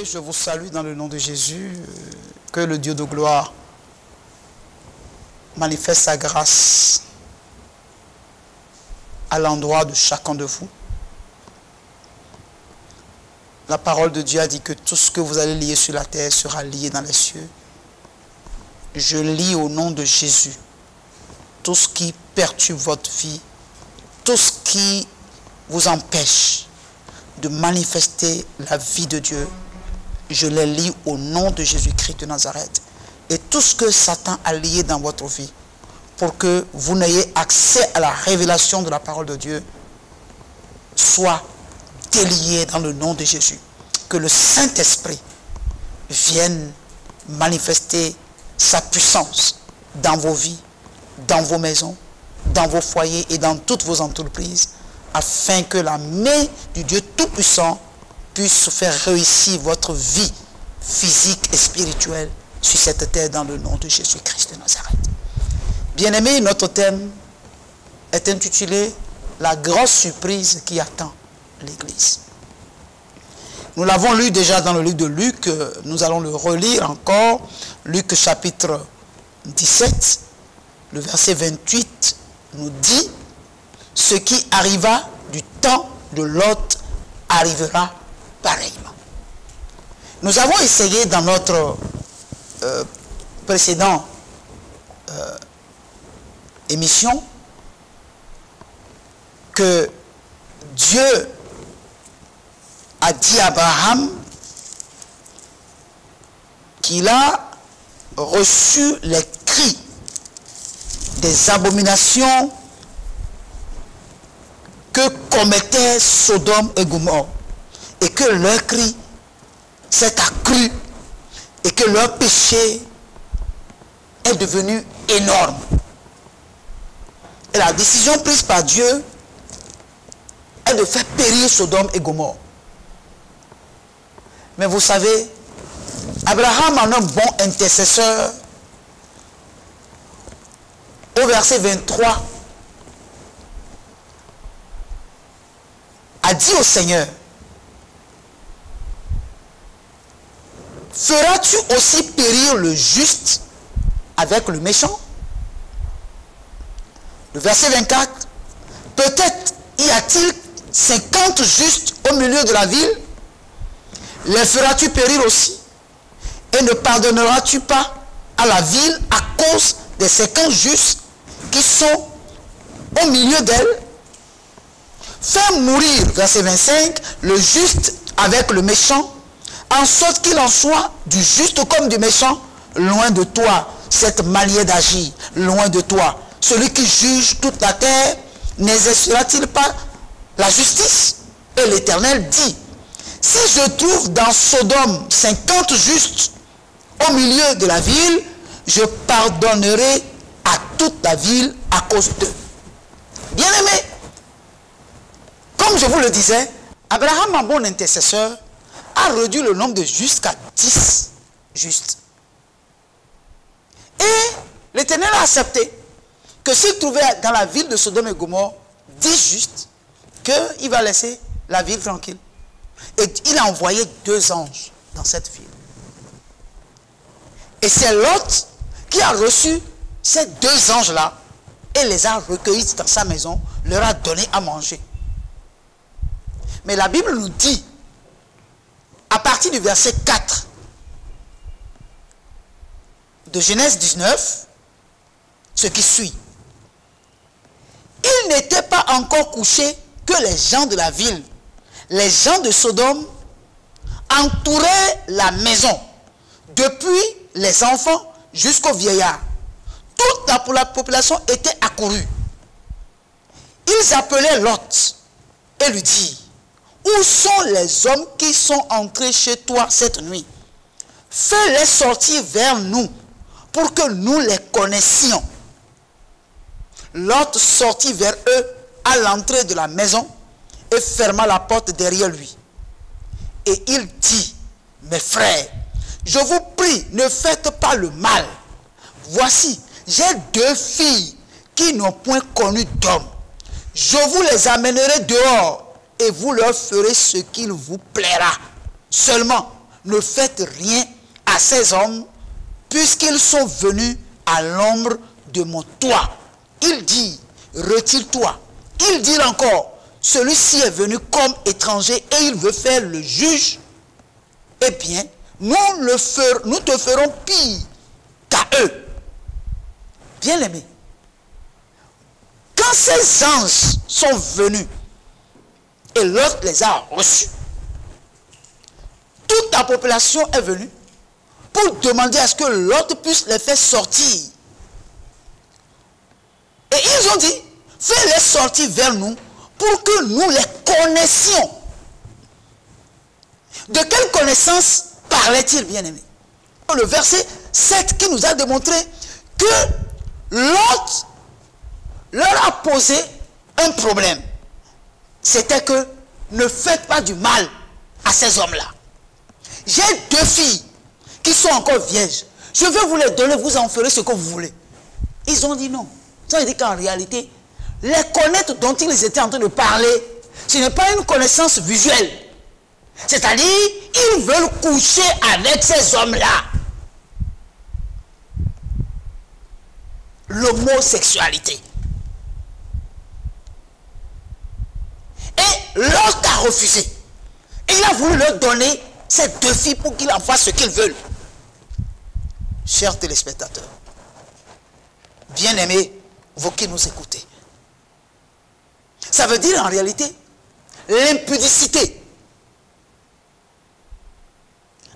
Bien-aimés, je vous salue dans le nom de Jésus. Que le Dieu de gloire manifeste sa grâce à l'endroit de chacun de vous. La parole de Dieu a dit que tout ce que vous allez lier sur la terre sera lié dans les cieux. Je lis au nom de Jésus tout ce qui perturbe votre vie, tout ce qui vous empêche de manifester la vie de Dieu. Je les lis au nom de Jésus-Christ de Nazareth. Et tout ce que Satan a lié dans votre vie, pour que vous n'ayez accès à la révélation de la parole de Dieu, soit délié dans le nom de Jésus. Que le Saint-Esprit vienne manifester sa puissance dans vos vies, dans vos maisons, dans vos foyers et dans toutes vos entreprises, afin que la main du Dieu Tout-Puissant puisse faire réussir votre vie physique et spirituelle sur cette terre dans le nom de Jésus-Christ de Nazareth. Bien-aimés, notre thème est intitulé « La grosse surprise qui attend l'Église ». Nous l'avons lu déjà dans le livre de Luc, nous allons le relire encore. Luc chapitre 17, le verset 28 nous dit « Ce qui arriva du temps de Lot arrivera pareillement ». Nous avons essayé dans notre précédente émission que Dieu a dit à Abraham qu'il a reçu les cris des abominations que commettaient Sodome et Gomorrhe, et que leur cri s'est accru et que leur péché est devenu énorme. Et la décision prise par Dieu est de faire périr Sodome et Gomorrhe. Mais vous savez, Abraham, en un bon intercesseur, au verset 23, a dit au Seigneur, « Feras-tu aussi périr le juste avec le méchant ?» Le verset 24, « Peut-être y a-t-il 50 justes au milieu de la ville? Les feras-tu périr aussi? Et ne pardonneras-tu pas à la ville à cause des 50 justes qui sont au milieu d'elle? Fais mourir, verset 25, le juste avec le méchant, en sorte qu'il en soit du juste comme du méchant, loin de toi, cette manière d'agir, loin de toi. Celui qui juge toute la terre, n'exercera-t-il pas la justice? Et l'Éternel dit, si je trouve dans Sodome 50 justes au milieu de la ville, je pardonnerai à toute la ville à cause d'eux. Bien-aimés, comme je vous le disais, Abraham, en bon intercesseur, a réduit le nombre de justes à 10 justes. Et l'Éternel a accepté que s'il trouvait dans la ville de Sodome et Gomorrhe 10 justes, qu'il va laisser la ville tranquille. Et il a envoyé 2 anges dans cette ville. Et c'est Lot qui a reçu ces 2 anges-là et les a recueillis dans sa maison, leur a donné à manger. Mais la Bible nous dit, à partir du verset 4 de Genèse 19, ce qui suit. Il n'était pas encore couché que les gens de la ville, les gens de Sodome, entouraient la maison, depuis les enfants jusqu'aux vieillards. Toute la population était accourue. Ils appelaient Lot et lui dirent, où sont les hommes qui sont entrés chez toi cette nuit? Fais-les sortir vers nous pour que nous les connaissions. Lot sortit vers eux à l'entrée de la maison et ferma la porte derrière lui. Et il dit, mes frères, je vous prie, ne faites pas le mal. Voici, j'ai 2 filles qui n'ont point connu d'homme. Je vous les amènerai dehors et vous leur ferez ce qu'il vous plaira. Seulement, ne faites rien à ces hommes, puisqu'ils sont venus à l'ombre de mon toit. Il dit, retire-toi. Il dit encore, celui-ci est venu comme étranger et il veut faire le juge. Eh bien, nous te ferons pire qu'à eux. Bien-aimés, quand ces anges sont venus et Lot les a reçus, toute la population est venue pour demander à ce que Lot puisse les faire sortir. Et ils ont dit, fais-les sortir vers nous pour que nous les connaissions. De quelle connaissance parlait-il, bien-aimé? Le verset 7 qui nous a démontré que Lot leur a posé un problème. C'était que ne faites pas du mal à ces hommes-là. J'ai 2 filles qui sont encore vierges. Je vais vous les donner, vous en ferez ce que vous voulez. Ils ont dit non. Ils ont dit qu'en réalité, les connaître dont ils étaient en train de parler, ce n'est pas une connaissance visuelle. C'est-à-dire, ils veulent coucher avec ces hommes-là. L'homosexualité. Et Lot a refusé. Et il a voulu leur donner ces 2 filles pour qu'ils en fassent ce qu'ils veulent. Chers téléspectateurs, bien-aimés, vous qui nous écoutez, ça veut dire en réalité l'impudicité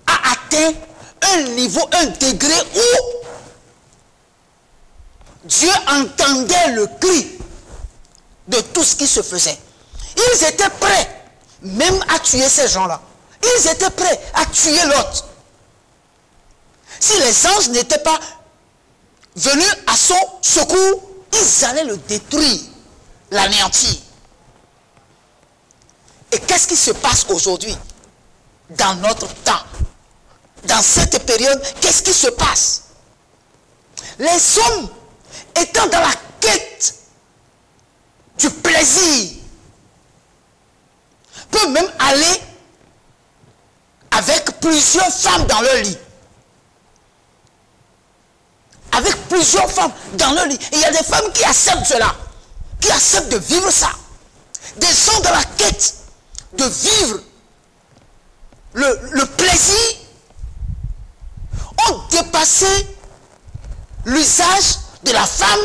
a atteint un niveau, un degré où Dieu entendait le cri de tout ce qui se faisait. Ils étaient prêts même à tuer ces gens-là. Ils étaient prêts à tuer l'autre. Si les anges n'étaient pas venus à son secours, ils allaient le détruire, l'anéantir. Et qu'est-ce qui se passe aujourd'hui, dans notre temps, dans cette période? Qu'est-ce qui se passe? Les hommes étant dans la quête du plaisir peuvent même aller avec plusieurs femmes dans leur lit. Avec plusieurs femmes dans leur lit. Et il y a des femmes qui acceptent cela, qui acceptent de vivre ça. Des gens dans la quête de vivre le plaisir ont dépassé l'usage de la femme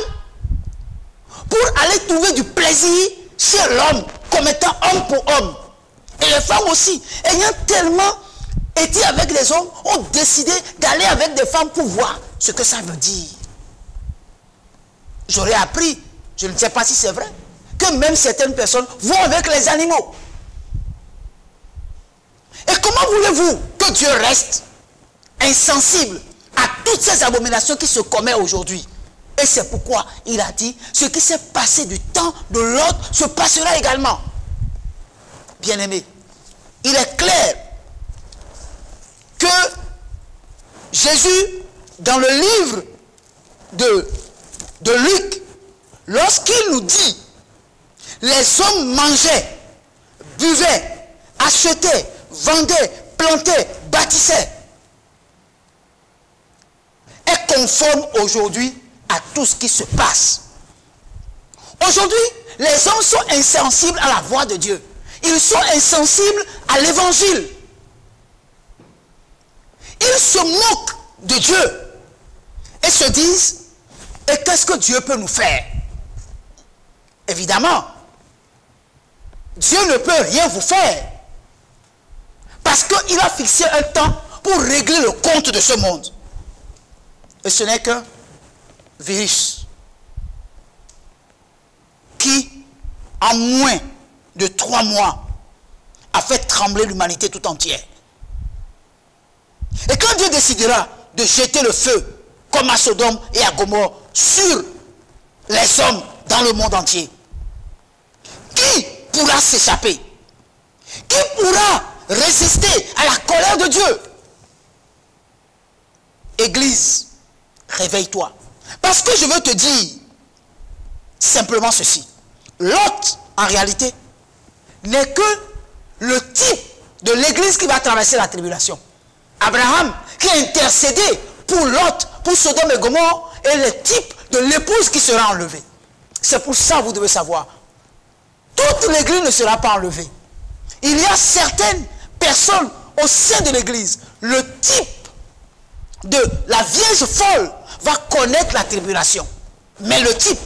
pour aller trouver du plaisir chez l'homme comme étant homme pour homme. Et les femmes aussi, ayant tellement été avec les hommes, ont décidé d'aller avec des femmes pour voir ce que ça veut dire. J'aurais appris, je ne sais pas si c'est vrai, que même certaines personnes vont avec les animaux. Et comment voulez-vous que Dieu reste insensible à toutes ces abominations qui se commettent aujourd'hui? Et c'est pourquoi il a dit, ce qui s'est passé du temps de l'autre se passera également. Bien-aimés, il est clair que Jésus, dans le livre de Luc, lorsqu'il nous dit, les hommes mangeaient, buvaient, achetaient, vendaient, plantaient, bâtissaient, est conforme aujourd'hui à tout ce qui se passe. Aujourd'hui, les hommes sont insensibles à la voix de Dieu. Ils sont insensibles à l'évangile. Ils se moquent de Dieu et se disent, et qu'est-ce que Dieu peut nous faire? Évidemment, Dieu ne peut rien vous faire parce qu'il a fixé un temps pour régler le compte de ce monde. Et ce n'est qu'un virus qui, en moins de 3 mois, a fait trembler l'humanité tout entière. Et quand Dieu décidera de jeter le feu, comme à Sodome et à Gomorrhe, sur les hommes dans le monde entier, qui pourra s'échapper? Qui pourra résister à la colère de Dieu? Église, réveille-toi. Parce que je veux te dire simplement ceci. Lot, en réalité, n'est que le type de l'église qui va traverser la tribulation. Abraham qui a intercédé pour Lot, pour Sodome et Gomorrhe, et le type de l'épouse qui sera enlevée. C'est pour ça que vous devez savoir. Toute l'église ne sera pas enlevée. Il y a certaines personnes au sein de l'église. Le type de la vierge folle va connaître la tribulation. Mais le type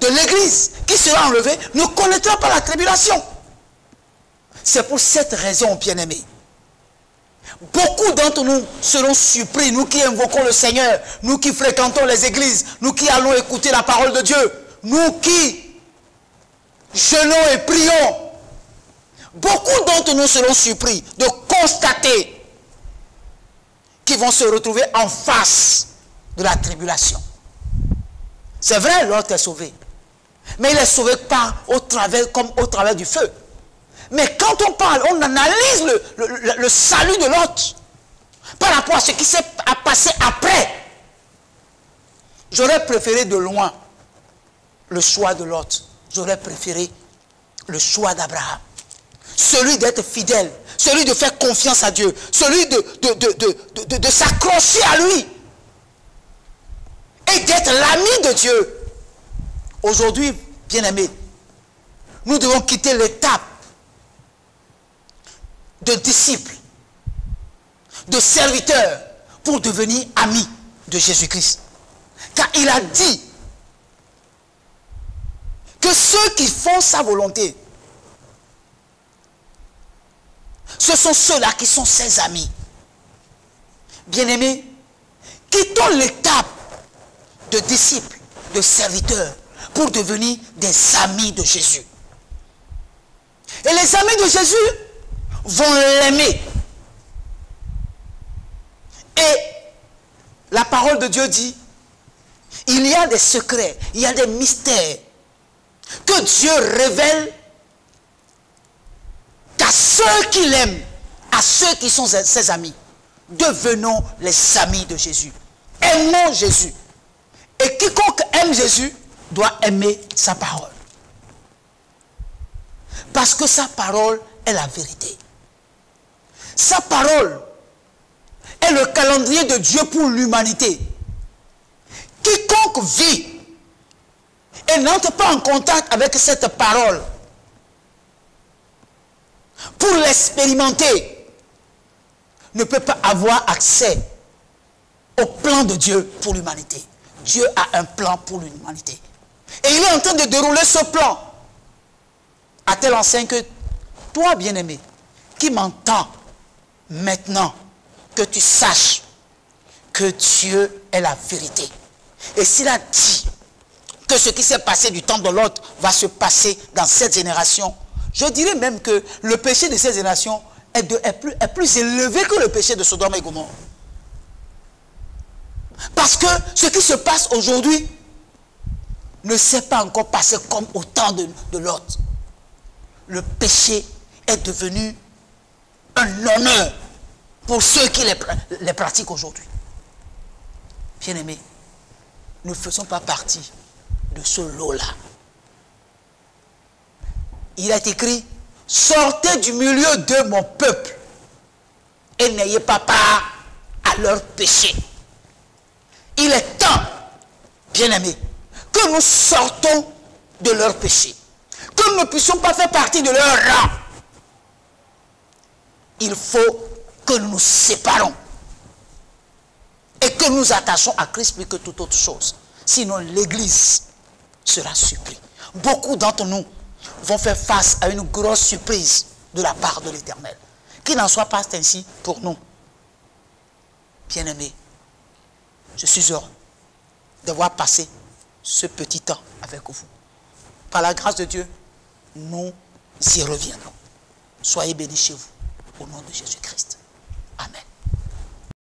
de l'église qui sera enlevé ne connaîtra pas la tribulation. C'est pour cette raison, bien-aimés, beaucoup d'entre nous seront surpris, nous qui invoquons le Seigneur, nous qui fréquentons les églises, nous qui allons écouter la parole de Dieu, nous qui jeûnons et prions. Beaucoup d'entre nous seront surpris de constater qu'ils vont se retrouver en face de la tribulation. C'est vrai, Lot est sauvé. Mais il est sauvé pas comme au travers du feu. Mais quand on parle, on analyse le salut de Lot par rapport à ce qui s'est passé après. J'aurais préféré de loin le choix de Lot. J'aurais préféré le choix d'Abraham. Celui d'être fidèle, celui de faire confiance à Dieu, celui de s'accrocher à lui et d'être l'ami de Dieu. Aujourd'hui, bien-aimés, nous devons quitter l'étape de disciples, de serviteurs, pour devenir amis de Jésus-Christ. Car il a dit que ceux qui font sa volonté, ce sont ceux-là qui sont ses amis. Bien-aimés, quittons l'étape de disciples, de serviteurs, pour devenir des amis de Jésus. Et les amis de Jésus vont l'aimer. Et la parole de Dieu dit, il y a des secrets, il y a des mystères que Dieu révèle qu'à ceux qui l'aiment, à ceux qui sont ses amis. Devenons les amis de Jésus. Aimons Jésus. Et quiconque aime Jésus doit aimer sa parole. Parce que sa parole est la vérité. Sa parole est le calendrier de Dieu pour l'humanité. Quiconque vit et n'entre pas en contact avec cette parole pour l'expérimenter ne peut pas avoir accès au plan de Dieu pour l'humanité. Dieu a un plan pour l'humanité. Et il est en train de dérouler ce plan à tel enseigne que toi, bien-aimé, qui m'entends maintenant, que tu saches que Dieu est la vérité. Et s'il a dit que ce qui s'est passé du temps de l'autre va se passer dans cette génération, je dirais même que le péché de cette génération est plus élevé que le péché de Sodome et Gomorrhe. Parce que ce qui se passe aujourd'hui ne s'est pas encore passé comme au temps de l'autre. Le péché est devenu un honneur pour ceux qui les pratiquent aujourd'hui. Bien-aimés, ne faisons pas partie de ce lot-là. Il est écrit, sortez du milieu de mon peuple et n'ayez pas part à leur péché. Il est temps, bien-aimés, que nous sortons de leur péché, que nous ne puissions pas faire partie de leur rang. Il faut que nous nous séparons et que nous attachons à Christ plus que toute autre chose. Sinon, l'Église sera surprise. Beaucoup d'entre nous vont faire face à une grosse surprise de la part de l'Éternel. Qu'il n'en soit pas ainsi pour nous. Bien-aimés, je suis heureux d'avoir passé ce petit temps avec vous. Par la grâce de Dieu, nous y reviendrons. Soyez bénis chez vous, au nom de Jésus-Christ.